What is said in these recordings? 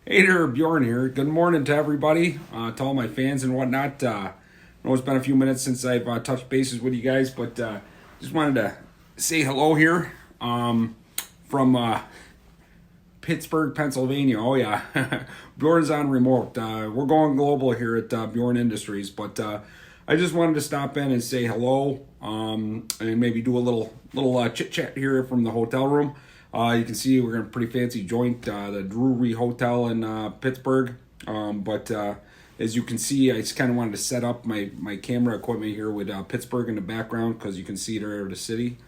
Hey there, Bjorn here. Good morning to everybody, to all my fans and whatnot. I know it's been a few minutes since I've touched bases with you guys, but just wanted to say hello here from Pittsburgh, Pennsylvania. Oh, yeah. Bjorn's on remote. We're going global here at Bjorn Industries, but I just wanted to stop in and say hello and maybe do a little chit chat here from the hotel room. You can see we're in a pretty fancy joint, the Drury Hotel in Pittsburgh. But as you can see, I just kind of wanted to set up my camera equipment here with Pittsburgh in the background because you can see there the city.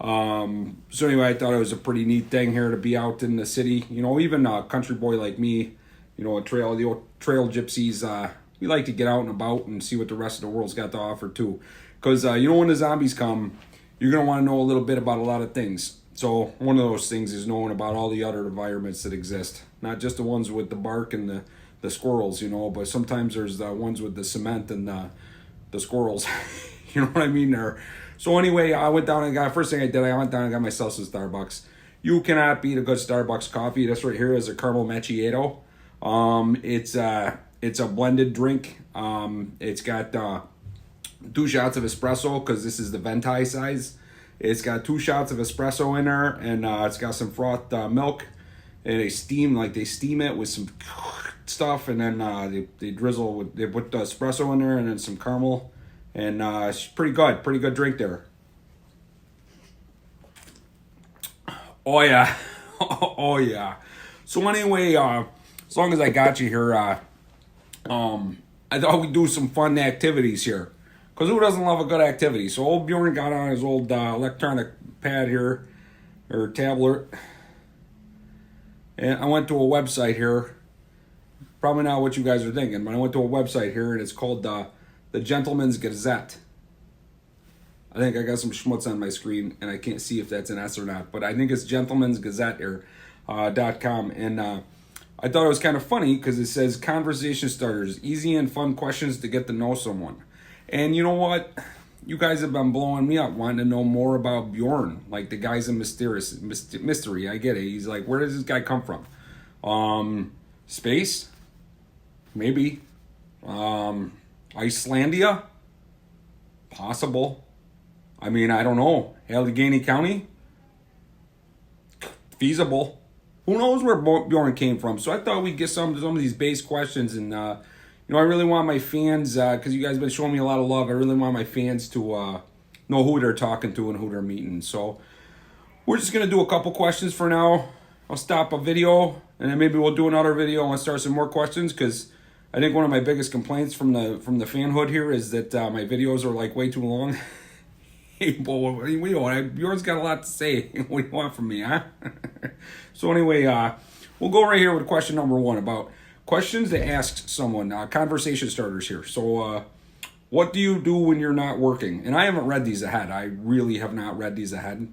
So anyway, I thought it was a pretty neat thing here to be out in the city. You know, even a country boy like me, you know, the old trail gypsies, we like to get out and about and see what the rest of the world's got to offer too. Because, you know, when the zombies come, you're going to want to know a little bit about a lot of things. So one of those things is knowing about all the other environments that exist. Not just the ones with the bark and the squirrels, you know, but sometimes there's the ones with the cement and the squirrels. You know what I mean? So anyway, I went down and first thing I went down and got myself some Starbucks. You cannot beat a good Starbucks coffee. This right here is a caramel macchiato. It's a blended drink. It's got 2 shots of espresso because this is the venti size. It's got 2 shots of espresso in there, and it's got some frothed milk, and they steam it with some stuff, and then they put the espresso in there, and then some caramel, and it's pretty good drink there. Oh yeah, oh yeah. So anyway, as long as I got you here, I thought we'd do some fun activities here. Because who doesn't love a good activity? So old Bjorn got on his old electronic pad here, or tablet. And I went to a website here. Probably not what you guys are thinking, but I went to a website here, and it's called the Gentleman's Gazette. I think I got some schmutz on my screen, and I can't see if that's an S or not. But I think it's Gentleman's Gazette here, .com. And I thought it was kind of funny because it says conversation starters, easy and fun questions to get to know someone. And you know what? You guys have been blowing me up wanting to know more about Bjorn. Like, the guy's a mystery. I get it. He's like, where does this guy come from? Space? Maybe. Icelandia? Possible. I mean, I don't know. Allegheny County? Feasible. Who knows where Bjorn came from? So I thought we'd get some of these base questions and you know, I really want my fans, because you guys have been showing me a lot of love, I really want my fans to know who they're talking to and who they're meeting. So we're just going to do a couple questions for now. I'll stop a video, and then maybe we'll do another video and start some more questions, because I think one of my biggest complaints from the fanhood here is that my videos are like way too long. Hey, boy, Bjorn's got a lot to say. What do you want from me, huh? So anyway, we'll go right here with question number 1 about questions to ask someone, conversation starters here. So, what do you do when you're not working? And I haven't read these ahead. I really have not read these ahead.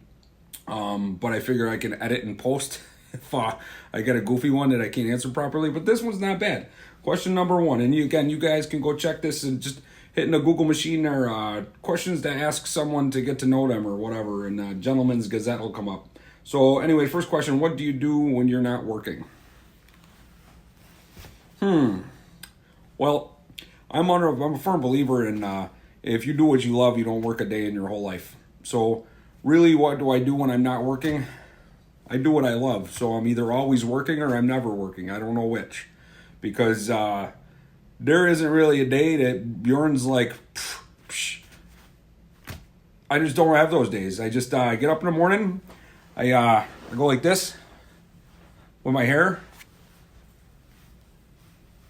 But I figure I can edit and post if I get a goofy one that I can't answer properly. But this one's not bad. Question number 1. And you guys can go check this and just hit in the Google machine there. Questions to ask someone to get to know them or whatever. And Gentleman's Gazette will come up. So anyway, first question. What do you do when you're not working? Well, I'm a firm believer in if you do what you love, you don't work a day in your whole life. So really, what do I do when I'm not working? I do what I love. So I'm either always working or I'm never working. I don't know which. Because there isn't really a day that Bjorn's like, psh. I just don't have those days. I just get up in the morning. I go like this with my hair.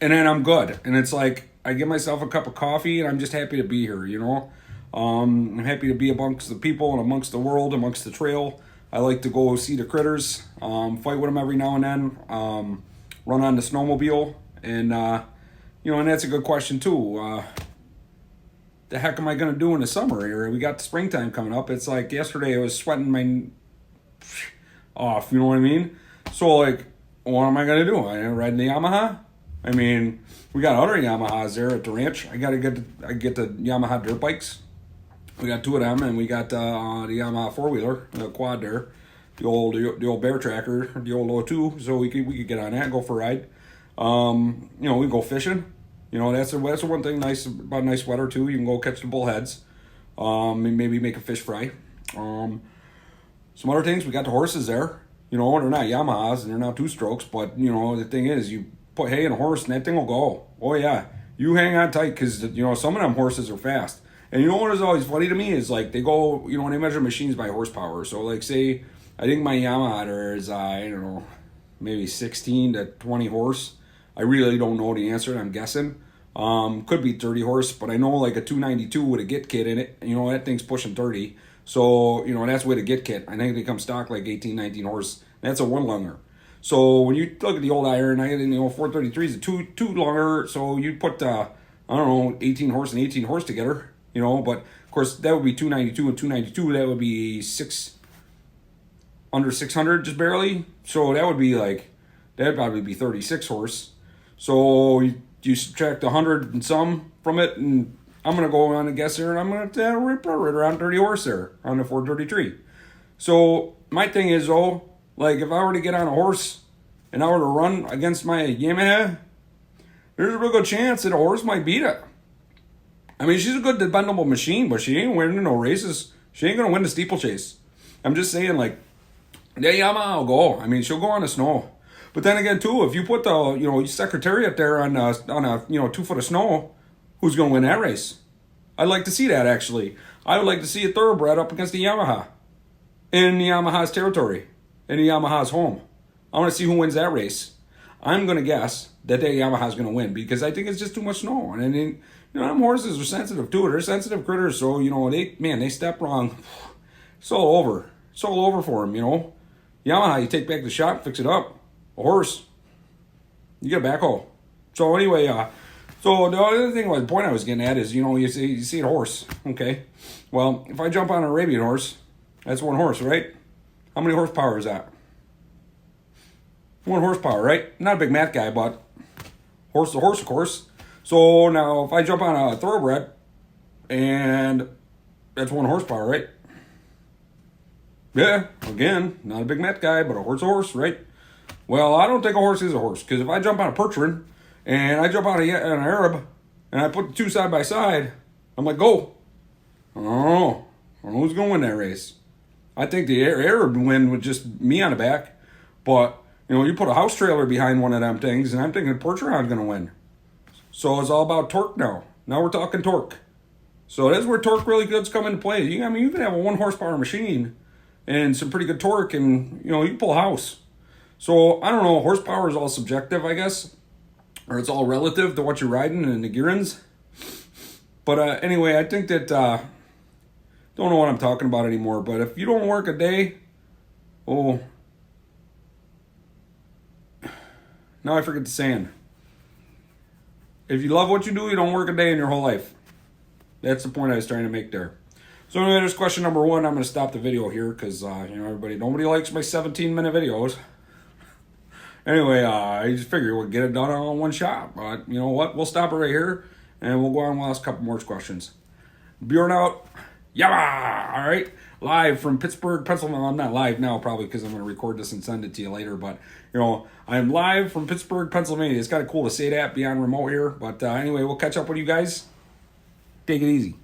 And then I'm good. And it's like, I get myself a cup of coffee and I'm just happy to be here, you know? I'm happy to be amongst the people and amongst the world, amongst the trail. I like to go see the critters, fight with them every now and then, run on the snowmobile. And, you know, and that's a good question too. The heck am I going to do in the summer here? We got the springtime coming up. It's like yesterday I was sweating my off, you know what I mean? So like, what am I going to do? I ride the Yamaha? I mean, we got other Yamahas there at the ranch. I get the Yamaha dirt bikes. We got 2 of them, and we got the Yamaha 4-wheeler, the quad there, the old bear tracker, the old O2. So we could get on that and go for a ride. We go fishing. That's the one thing nice about a nice weather too. You can go catch the bullheads. And maybe make a fish fry. Some other things, we got the horses there. They're not Yamahas and they're not 2-strokes, but the thing is, you put hay in a horse and that thing will go. Oh yeah, you hang on tight because some of them horses are fast. And what is always funny to me is like they go, they measure machines by horsepower. So like say, I think my Yamaha there is maybe 16 to 20 horse. I really don't know the answer. I'm guessing. Could be 30 horse, but I know like a 292 with a Git kit in it. That thing's pushing 30. So, that's with a Git kit. I think they come stock like 18, 19 horse. That's a 1-lunger. So when you look at the old iron, 433 is a two lunger. So you put, 18 horse and 18 horse together, but of course that would be 292 and 292. That would be under 600 just barely. So that would be that'd probably be 36 horse. So you subtract 100 and some from it, and I'm going to go on a guess there, and I'm going to rip right around 30 horse there on the 433. So my thing is, if I were to get on a horse and I were to run against my Yamaha, there's a real good chance that a horse might beat it. I mean, she's a good dependable machine, but she ain't winning no races. She ain't going to win the steeplechase. I'm just saying, the Yamaha will go. I mean, she'll go on the snow. But then again, too, if you put the, Secretariat there on a 2 foot of snow, who's going to win that race? I'd like to see that, actually. I would like to see a thoroughbred up against the Yamaha in the Yamaha's territory, in the Yamaha's home. I want to see who wins that race. I'm going to guess that the Yamaha's going to win because I think it's just too much snow. And then, them horses are sensitive to it. They're sensitive critters, so, they step wrong. It's all over. It's all over for them, Yamaha, you take back the shot, fix it up. A horse, you get a backhoe. So anyway, so the other thing, the point I was getting at is, you see a horse, okay? Well, if I jump on an Arabian horse, that's 1 horse, right? How many horsepower is that? 1 horsepower, right? Not a big math guy, but horse to horse, of course. So now, if I jump on a thoroughbred, and that's 1 horsepower, right? Yeah, again, not a big math guy, but a horse, right? Well, I don't think a horse is a horse, because if I jump on a Percheron, and I jump on an Arab, and I put the 2 side by side, I'm like, go. I don't know who's going to win that race. I think the Arab win with just me on the back, but, you put a house trailer behind one of them things, and I'm thinking Percheron's going to win. So it's all about torque now. Now we're talking torque. So that's where torque really good's come into play. You can have a 1 horsepower machine and some pretty good torque, and, you can pull a house. So, I don't know, horsepower is all subjective, I guess. Or it's all relative to what you're riding and the gearings. But anyway, I think that, don't know what I'm talking about anymore, but if you don't work a day, now I forget the saying. If you love what you do, you don't work a day in your whole life. That's the point I was trying to make there. So anyway, there's question number 1. I'm going to stop the video here because, nobody likes my 17-minute videos. Anyway, I just figured we'll get it done all in one shot. But you know what? We'll stop it right here, and we'll go on with a couple more questions. Bjorn out. Yabba! All right. Live from Pittsburgh, Pennsylvania. I'm not live now, probably, because I'm going to record this and send it to you later. But, I'm live from Pittsburgh, Pennsylvania. It's kind of cool to say that, be on remote here. But anyway, we'll catch up with you guys. Take it easy.